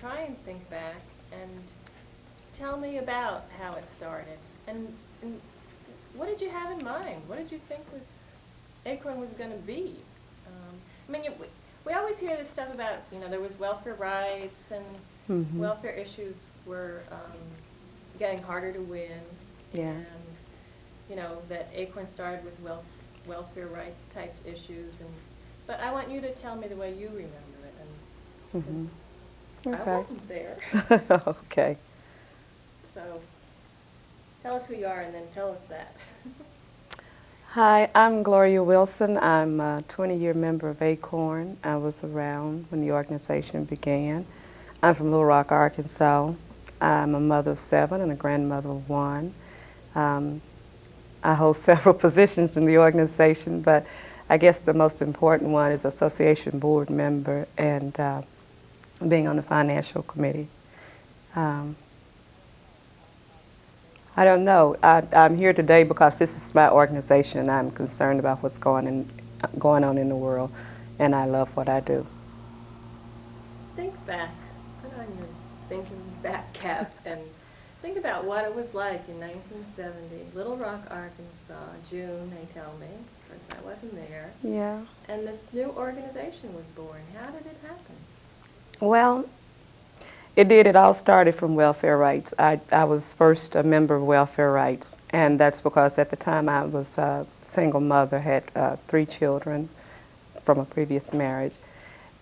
try and think back and tell me about how it started. And what did you have in mind? What did you think ACORN was going to be? I mean, we always hear this stuff about, there was welfare rights and welfare issues were getting harder to win. Yeah. And, that ACORN started with welfare rights type issues. But I want you to tell me the way you remember it. And Okay. I wasn't there. Okay. So tell us who you are and then tell us that. Hi, I'm Gloria Wilson. I'm a 20-year member of ACORN. I was around when the organization began. I'm from Little Rock, Arkansas. I'm a mother of 7 and a grandmother of 1. I hold several positions in the organization, but I guess the most important one is association board member and being on the financial committee. I don't know. I'm here today because this is my organization and I'm concerned about what's going on in the world, and I love what I do. Think back. Put on your thinking back cap and think about what it was like in 1970, Little Rock, Arkansas, June, they tell me. Of course, I wasn't there. Yeah. And this new organization was born. How did it happen? Well, it did. It all started from welfare rights. I was first a member of welfare rights, and that's because at the time I was a single mother, had 3 children from a previous marriage,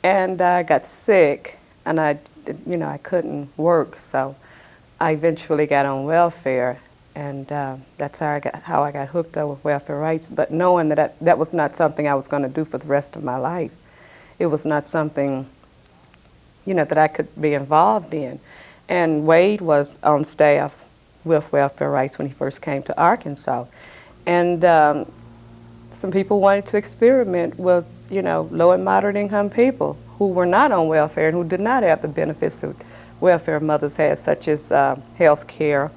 and I got sick, and I couldn't work, so I eventually got on welfare, and that's how I got hooked up with welfare rights. But knowing that that was not something I was going to do for the rest of my life, it was not something that I could be involved in. And Wade was on staff with welfare rights when he first came to Arkansas. And some people wanted to experiment with, low and moderate income people who were not on welfare and who did not have the benefits that welfare mothers had, such as health care,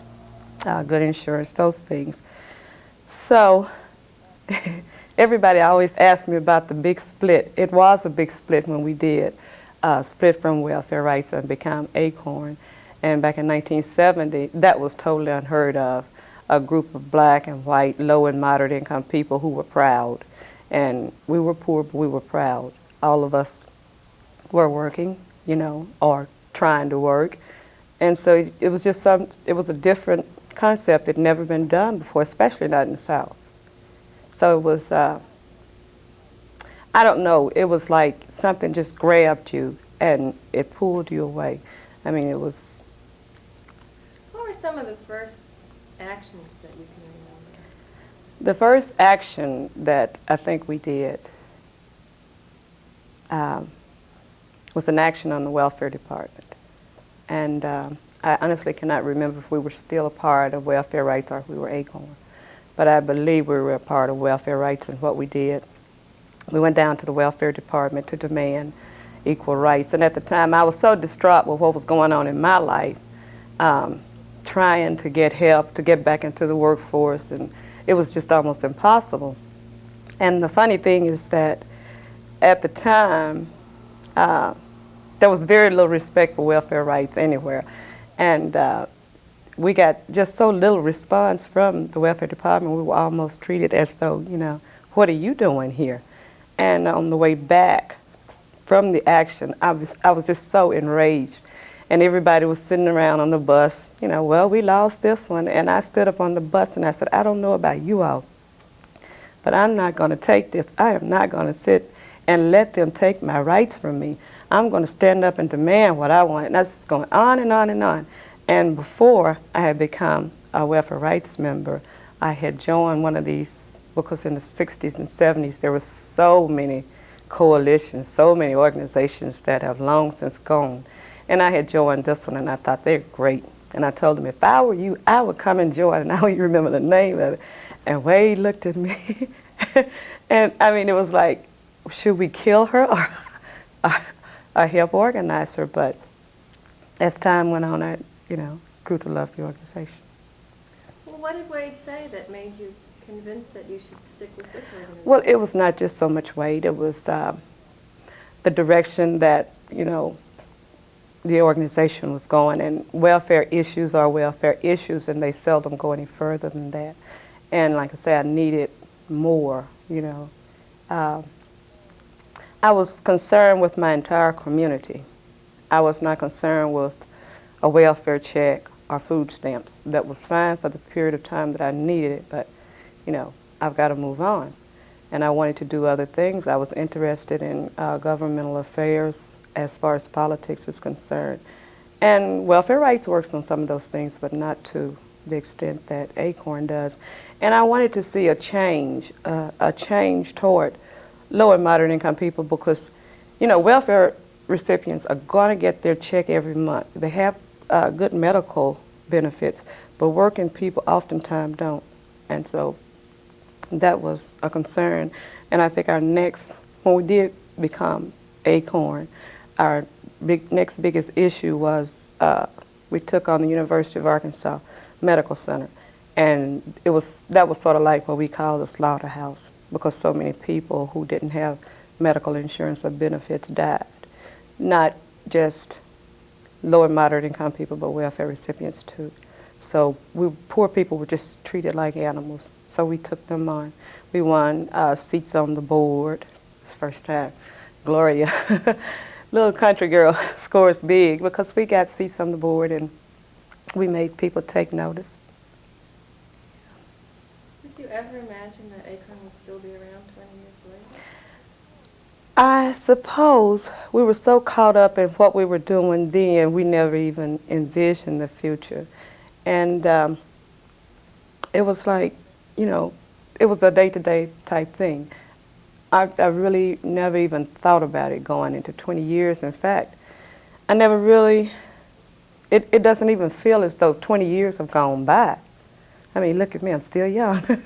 good insurance, those things. So everybody always asked me about the big split. It was a big split when we did. Split from welfare rights and become ACORN. And back in 1970, that was totally unheard of. A group of black and white, low and moderate income people who were proud. And we were poor, but we were proud. All of us were working, or trying to work. And so it was just it was a different concept. It had never been done before, especially not in the South. So it was, I don't know, it was like something just grabbed you and it pulled you away. I mean, it was... What were some of the first actions that you can remember? The first action that I think we did was an action on the welfare department. And I honestly cannot remember if we were still a part of welfare rights or if we were ACORN. But I believe we were a part of welfare rights, and what we did, we went down to the welfare department to demand equal rights. And at the time, I was so distraught with what was going on in my life, trying to get help to get back into the workforce, and it was just almost impossible. And the funny thing is that at the time, there was very little respect for welfare rights anywhere. And we got just so little response from the welfare department. We were almost treated as though, what are you doing here? And on the way back from the action, I was just so enraged. And everybody was sitting around on the bus, well, we lost this one. And I stood up on the bus and I said, I don't know about you all, but I'm not going to take this. I am not going to sit and let them take my rights from me. I'm going to stand up and demand what I want. And that's going on and on and on. And before I had become a welfare rights member, I had joined one of these, because in the 60s and 70s there were so many coalitions, so many organizations that have long since gone. And I had joined this one and I thought they're great. And I told them, if I were you, I would come and join. And I don't even remember the name of it. And Wade looked at me. And I mean, it was like, should we kill her or help organize her? But as time went on, I grew to love the organization. Well, what did Wade say that made you convinced that you should stick with this organization? Well, it was not just so much Wade. It was the direction that, the organization was going. And welfare issues are welfare issues, and they seldom go any further than that. And like I said, I needed more, you know. I was concerned with my entire community. I was not concerned with a welfare check or food stamps. That was fine for the period of time that I needed it, but, you know, I've got to move on. And I wanted to do other things. I was interested in governmental affairs as far as politics is concerned. And welfare rights works on some of those things, but not to the extent that ACORN does. And I wanted to see a change toward low and moderate income people, because, you know, welfare recipients are going to get their check every month. They have good medical benefits, but working people oftentimes don't. And so that was a concern. And I think our next, when we did become ACORN, our next biggest issue was we took on the University of Arkansas Medical Center. And that was sort of like what we call the slaughterhouse, because so many people who didn't have medical insurance or benefits died. Not just low and moderate income people, but welfare recipients too. So poor people were just treated like animals. So we took them on. We won seats on the board. It's the first time. Gloria, little country girl, scores big because we got seats on the board and we made people take notice. Did you ever imagine that ACORN would still be around 20 years later? I suppose we were so caught up in what we were doing then, we never even envisioned the future. And it was like, you know, it was a day-to-day type thing. I really never even thought about it going into 20 years. In fact, I never really, it doesn't even feel as though 20 years have gone by. I mean, look at me, I'm still young.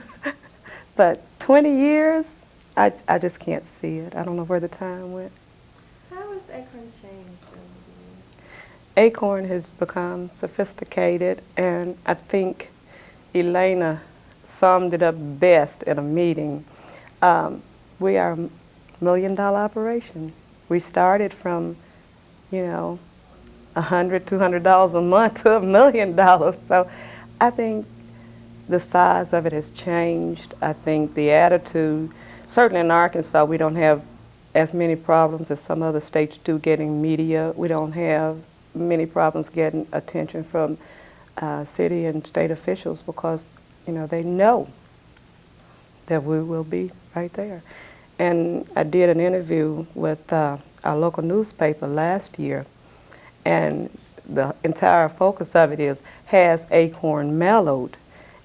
But 20 years, I just can't see it. I don't know where the time went. How has ACORN changed over the years? ACORN has become sophisticated, and I think Elena summed it up best in a meeting. We are a $1 million operation. We started from, you know, $100, $200 a month to $1 million. So I think the size of it has changed. I think the attitude, certainly in Arkansas, we don't have as many problems as some other states do getting media. We don't have many problems getting attention from city and state officials because, you know, they know that we will be right there. And I did an interview with our local newspaper last year, and the entire focus of it is, has ACORN mellowed?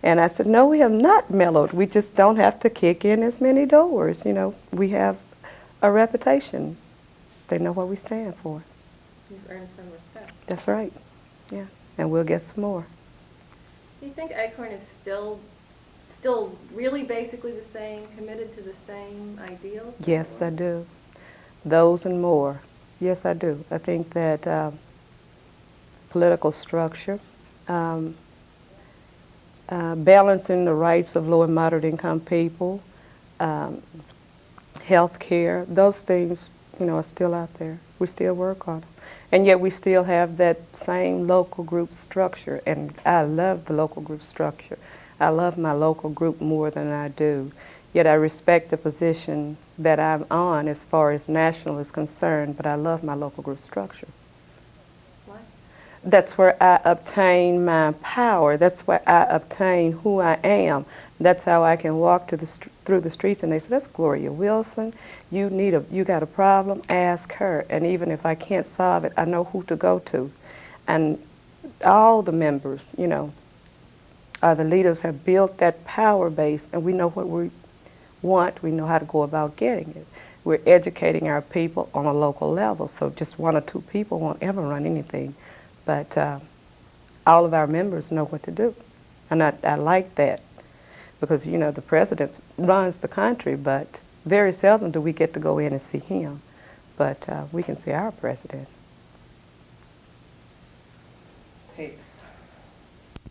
And I said, no, we have not mellowed. We just don't have to kick in as many doors. You know, we have a reputation. They know what we stand for. You've earned some respect. That's right. Yeah, and we'll get some more. Do you think ACORN is still really basically the same, committed to the same ideals? Yes, I do. Those and more. Yes, I do. I think that political structure, balancing the rights of low and moderate income people, health care, those things, you know, are still out there. We still work on them. And yet we still have that same local group structure, and I love the local group structure. I love my local group more than I do. Yet I respect the position that I'm on as far as national is concerned, but I love my local group structure. Why? That's where I obtain my power. That's where I obtain who I am. That's how I can walk through the streets and they say, that's Gloria Wilson. You got a problem, ask her. And even if I can't solve it, I know who to go to. And all the members, you know, the leaders have built that power base, and we know what we want. We know how to go about getting it. We're educating our people on a local level, so just one or two people won't ever run anything. But all of our members know what to do. And I like that, because, you know, the president runs the country, but very seldom do we get to go in and see him. But we can see our president. Tape.